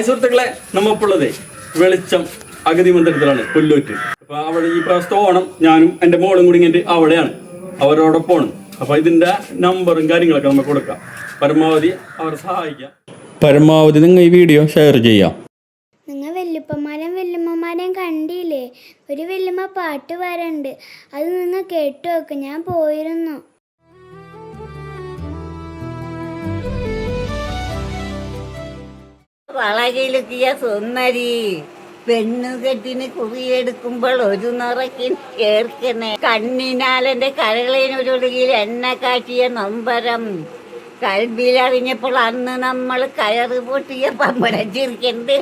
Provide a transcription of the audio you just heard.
സുഹൃത്തുക്കളെ, നമ്മളുള്ളത് വെളിച്ചം അഗതി മന്ദിരത്തിലാണ്, കൊല്ലൂറ്റ്. അപ്പൊ അവിടെ ഈ പ്രാവശ്യത്തെ ഓണം ഞാനും എന്റെ മോളും കൂടി ഇങ്ങനെ അവിടെയാണ്, അവരോടൊപ്പമാണ്. അപ്പൊ ഇതിന്റെ നമ്പറും കാര്യങ്ങളൊക്കെ നമുക്ക് കൊടുക്കാം. പരമാവധി അവരെ സഹായിക്കാം. പരമാവധി നിങ്ങൾ ഈ വീഡിയോ ഷെയർ ചെയ്യാം. നിങ്ങൾ വല്യപ്പന്മാരെയും വല്യമ്മമാരെയും കണ്ടില്ലേ? ഒരു വല്യമ്മ പാട്ട് പാടുന്നുണ്ട്, അത് നിങ്ങൾ കേട്ടു നോക്ക്. ഞാൻ പോയിരുന്നു. വളകിലുക്കിയ സുന്ദരി പെണ്ണുകെട്ടിന് കുറിയെടുക്കുമ്പോൾ ഒരു നിറക്കിന് ചേർക്കണേ. കണ്ണിനാലെന്റെ കരളിനൊരുളിയിൽ എണ്ണ കാട്ടിയ നൊമ്പരം കൽബിലറിഞ്ഞപ്പോൾ അന്ന് നമ്മൾ കയറ് പൊട്ടിയ പമ്പരം ചിരിക്കണ്ട്.